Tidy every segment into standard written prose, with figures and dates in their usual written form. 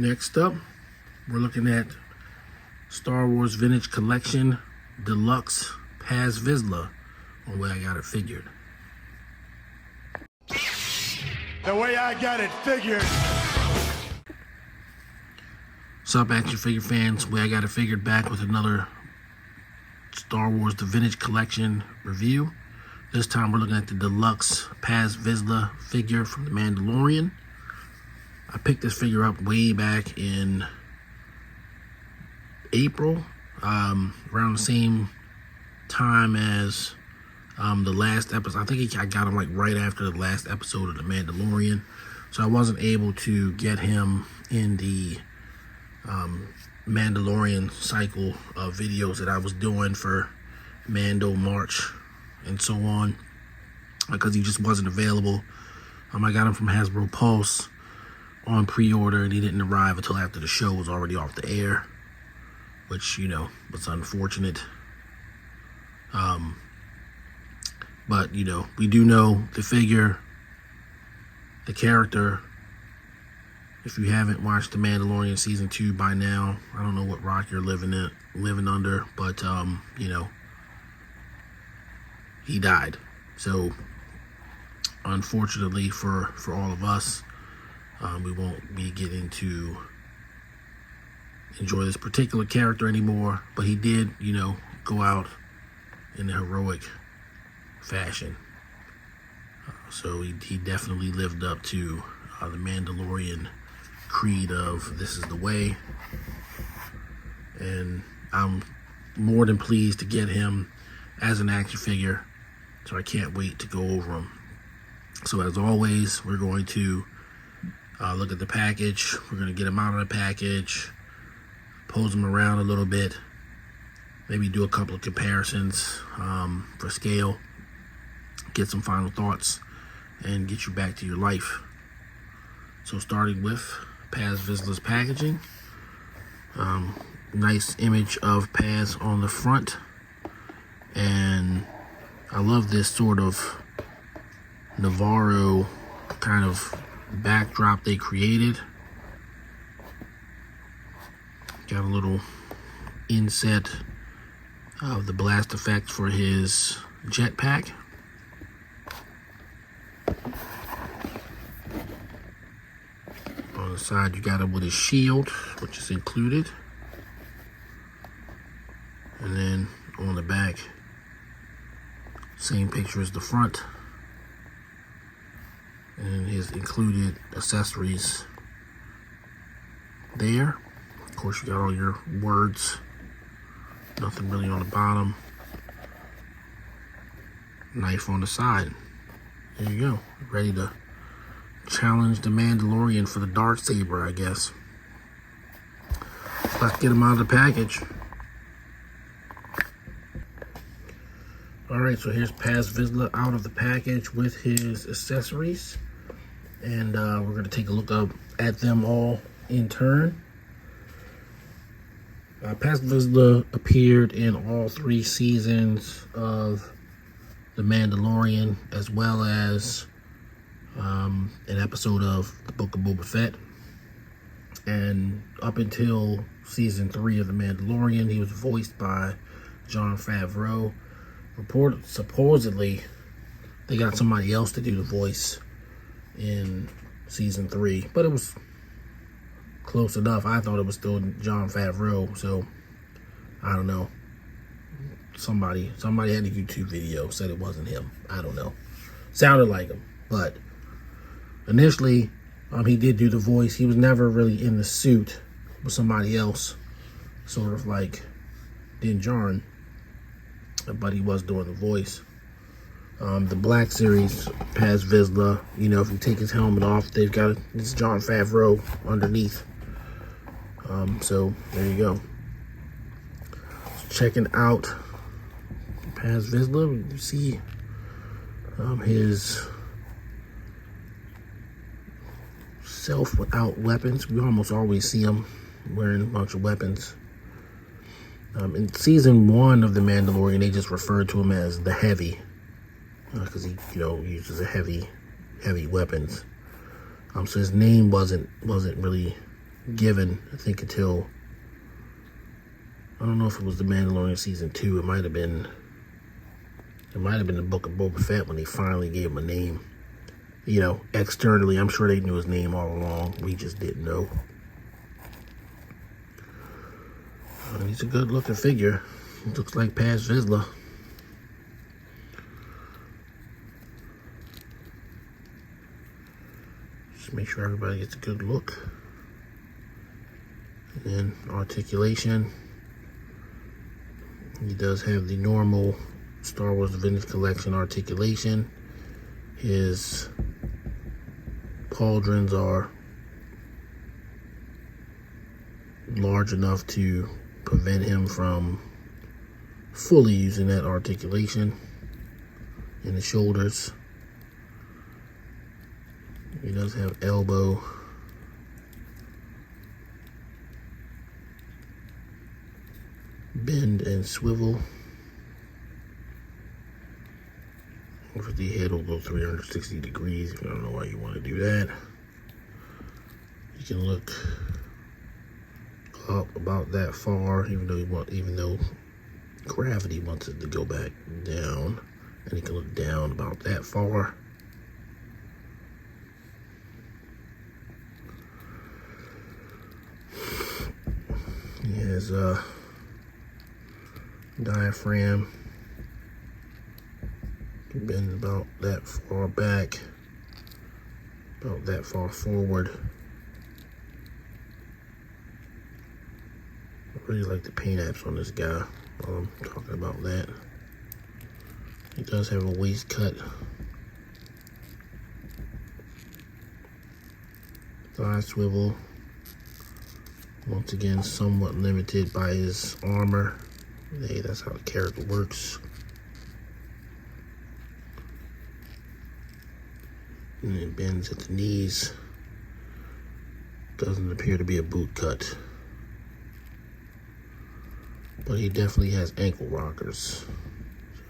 Next up, we're looking at Star Wars Vintage Collection Deluxe Paz Vizla, on the way I got it figured. The way I got it figured. What's up, action figure fans? The way I got it figured, back with another Star Wars The Vintage Collection review. This time we're looking at the Deluxe Paz Vizla figure from The Mandalorian. I picked this figure up way back in April, around the same time as the last episode. I think I got him like right after the last episode of The Mandalorian, so I wasn't able to get him in the Mandalorian cycle of videos that I was doing for Mando March and so on, because he just wasn't available. I got him from Hasbro Pulse on pre-order, and he didn't arrive until after the show was already off the air, which, you know, was unfortunate. But, you know, we do know the figure, the character. If you haven't watched The Mandalorian Season 2 by now, I don't know what rock you're living under, but, you know, he died. So, unfortunately for all of us, we won't be getting to enjoy this particular character anymore, but he did, you know, go out in a heroic fashion. So he definitely lived up to the Mandalorian creed of "this is the way," and I'm more than pleased to get him as an action figure, so I can't wait to go over him. So as always, we're going to look at the package. We're going to get him out of the package, pose him around a little bit, maybe do a couple of comparisons for scale, get some final thoughts, and get you back to your life. So starting with Paz Vizla's packaging. Nice image of Paz on the front, and I love this sort of Navarro kind of backdrop they created. Got a little inset of the blast effect for his jetpack. On the side you got him with his shield, which is included. And then on the back, same picture as the front, and his included accessories there. Of course, you got all your words, nothing really on the bottom. Knife on the side. There you go, ready to challenge the Mandalorian for the Darksaber, I guess. Let's get him out of the package. Alright, so here's Paz Vizla out of the package with his accessories. And we're going to take a look up at them all in turn. Paz Vizla appeared in all 3 seasons of The Mandalorian, as well as an episode of the Book of Boba Fett. And up until season 3 of The Mandalorian, he was voiced by Jon Favreau. Supposedly, they got somebody else to do the voice in season 3, but it was close enough. I thought it was still Jon Favreau, so I don't know. Somebody had a YouTube video, said it wasn't him. I don't know. Sounded like him, but initially, he did do the voice. He was never really in the suit, with somebody else, sort of like Din Djarin, but he was doing the voice. The Black Series Paz Vizla, you know, if you take his helmet off, they've got this Jon Favreau underneath. So there you go. Checking out Paz Vizla, you see his self without weapons. We almost always see him wearing a bunch of weapons. In season 1 of The Mandalorian, they just referred to him as the Heavy, because he, you know, uses a heavy weapons. So his name wasn't really given, I think, until, I don't know if it was The Mandalorian season 2. It might have been the Book of Boba Fett when they finally gave him a name. You know, externally, I'm sure they knew his name all along. We just didn't know. He's a good looking figure. He looks like Paz Vizla. Just make sure everybody gets a good look. And then articulation. He does have the normal Star Wars Vintage Collection articulation. His pauldrons are large enough to prevent him from fully using that articulation in the shoulders. He does have elbow. Bend and swivel. If the head will go 360 degrees. If you don't know why you want to do that, you can look up about that far, even though gravity wants it to go back down, and you can look down about that far. He has a diaphragm. Bend about that far back, about that far forward. I really like the paint apps on this guy while I'm talking about that. He does have a waist cut. Thigh swivel. Once again, somewhat limited by his armor. Hey, that's how the character works. And it bends at the knees. Doesn't appear to be a boot cut. But he definitely has ankle rockers.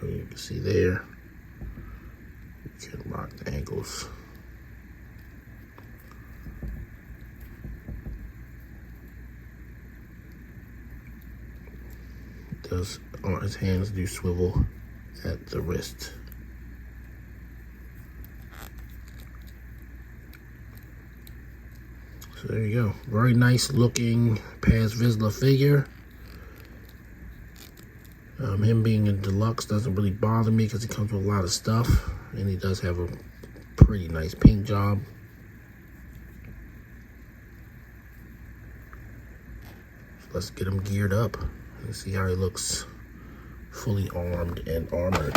So you can see there. You can rock the ankles. His hands do swivel at the wrist. So there you go. Very nice looking Paz Vizla figure. Him being a deluxe doesn't really bother me because he comes with a lot of stuff. And he does have a pretty nice paint job. So let's get him geared up and see how he looks fully armed and armored.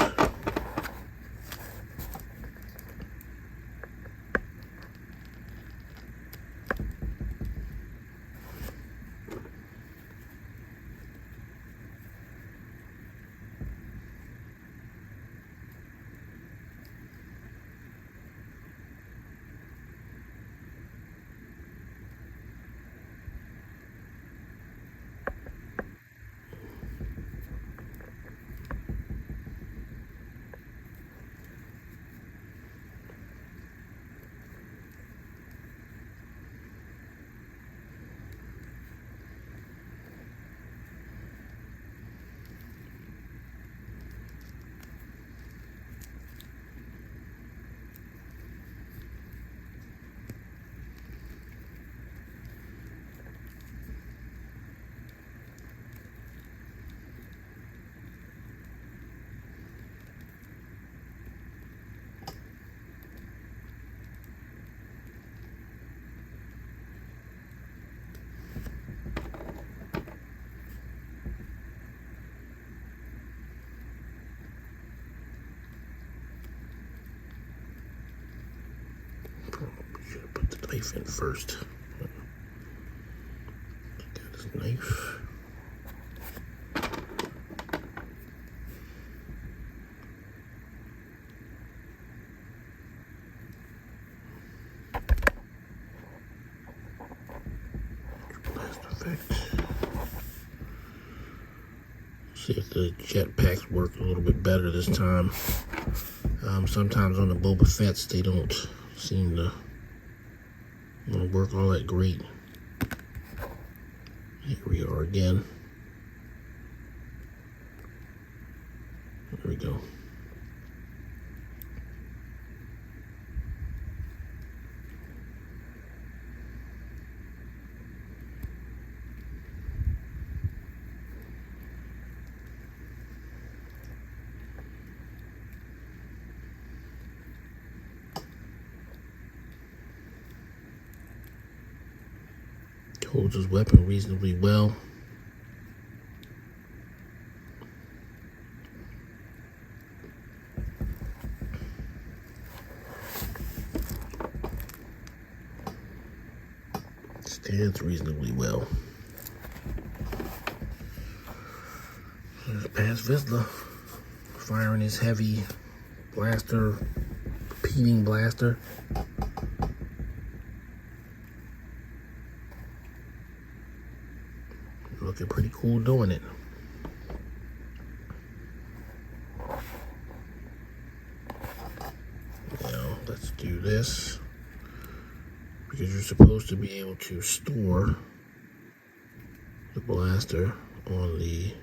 Should have put the knife in first. Got his knife. Blast effect. See if the jetpacks work a little bit better this time. Sometimes on the Boba Fetts they don't seem to work all that great. Here we are again. There we go. Holds his weapon reasonably well. Stands reasonably well. There's Paz Vizla firing his heavy blaster, repeating blaster. Looking pretty cool doing it. Now, let's do this. Because you're supposed to be able to store the blaster on the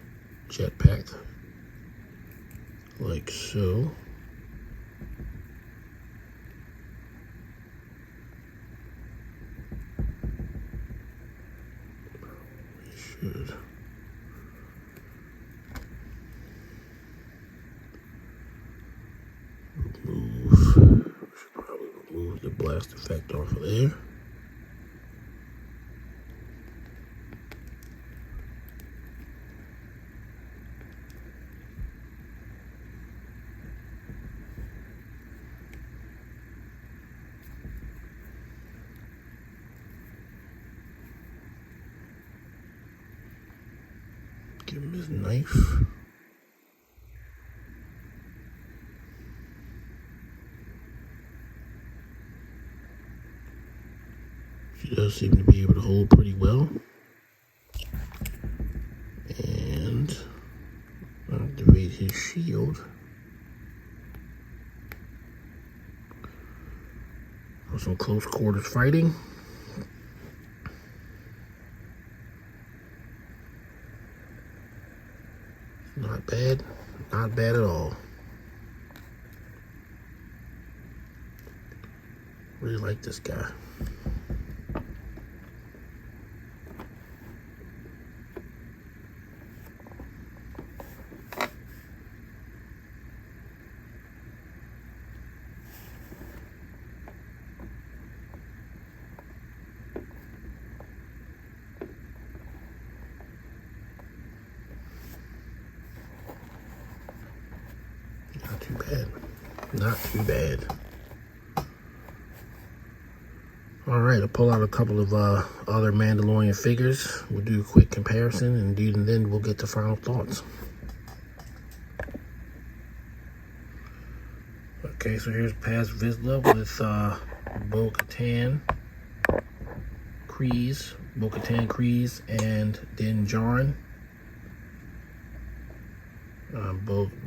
jetpack. Like so. Should probably remove the blast effect off of there. Give him his knife. She does seem to be able to hold pretty well. And activate his shield. For some close quarters fighting. Not bad. Not bad at all. Really like this guy. Not too bad. Not too bad. Alright, I'll pull out a couple of other Mandalorian figures. We'll do a quick comparison, and then we'll get to final thoughts. Okay, so here's Paz Vizla with Bo-Katan Kryze, and Din Djarin.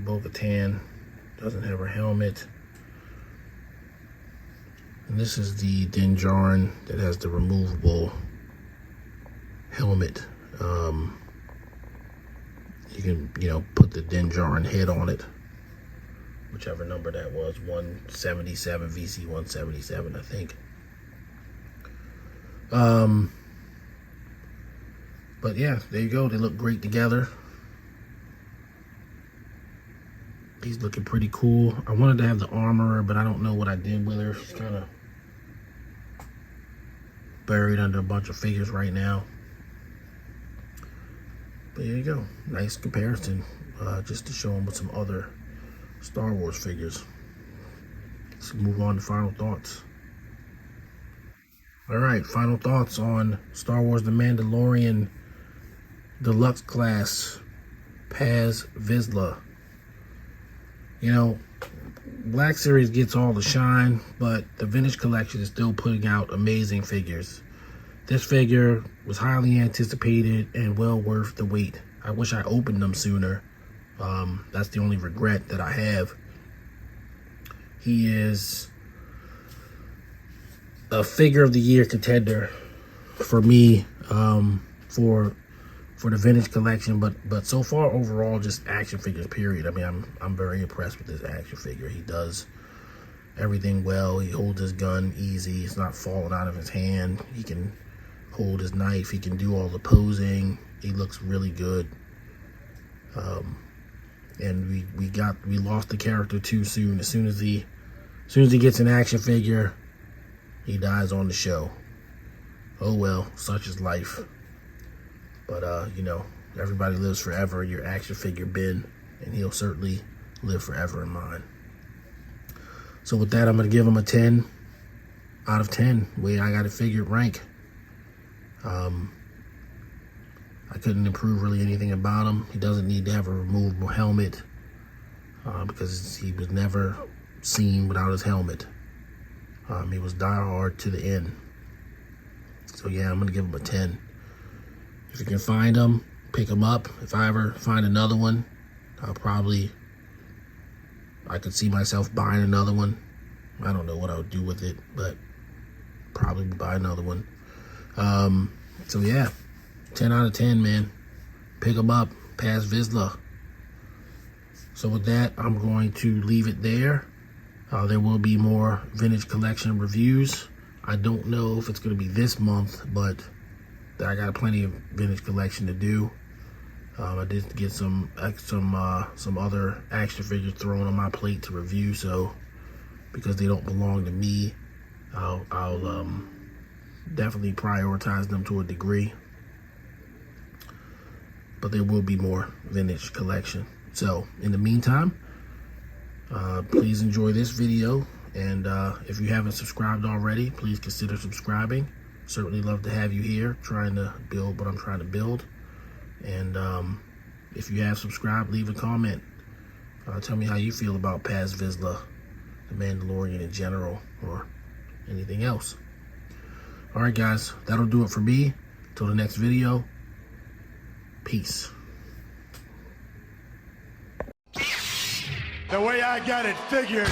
Bo-Katan doesn't have her helmet. And this is the Din Djarin that has the removable helmet. You can, put the Din Djarin head on it. Whichever number that was, 177, VC 177, I think. But yeah, there you go. They look great together. He's looking pretty cool. I wanted to have the armor, but I don't know what I did with her. She's kind of buried under a bunch of figures right now. But there you go. Nice comparison. Just to show them with some other Star Wars figures. Let's move on to final thoughts. Alright, final thoughts on Star Wars The Mandalorian Deluxe Class Paz Vizla. Black Series gets all the shine, but the Vintage Collection is still putting out amazing figures. This figure was highly anticipated and well worth the wait. I wish I opened them sooner. That's the only regret that I have. He is a figure of the year contender for me, for for the vintage collection, but so far overall just action figures period. I mean, I'm very impressed with this action figure. He does everything well. He holds his gun easy. It's not falling out of his hand. He can hold his knife. He can do all the posing. He looks really good. And we lost the character too soon. As soon as he gets an action figure, he dies on the show. Oh well, such is life. But you know, everybody lives forever in your action figure bin, and he'll certainly live forever in mine. So with that, I'm gonna give him a 10 out of 10. Way I got it figured rank. I couldn't improve really anything about him. He doesn't need to have a removable helmet because he was never seen without his helmet. He was die hard to the end. So yeah, I'm gonna give him a 10. If you can find him, pick him up. If I ever find another one, I could see myself buying another one. I don't know what I would do with it, but probably buy another one. So yeah, 10 out of 10, man. Pick them up, Paz Vizla. So with that, I'm going to leave it there. There will be more vintage collection reviews. I don't know if it's going to be this month, but I got plenty of vintage collection to do. I did get some other action figures thrown on my plate to review, so because they don't belong to me, I'll definitely prioritize them to a degree. But there will be more vintage collection. So in the meantime, please enjoy this video, and if you haven't subscribed already, please consider subscribing. Certainly love to have you here trying to build what I'm trying to build. And if you have subscribed, leave a comment. Tell me how you feel about Paz Vizla, the Mandalorian in general, or anything else. Alright guys, that'll do it for me. Till the next video, peace. The way I got it figured.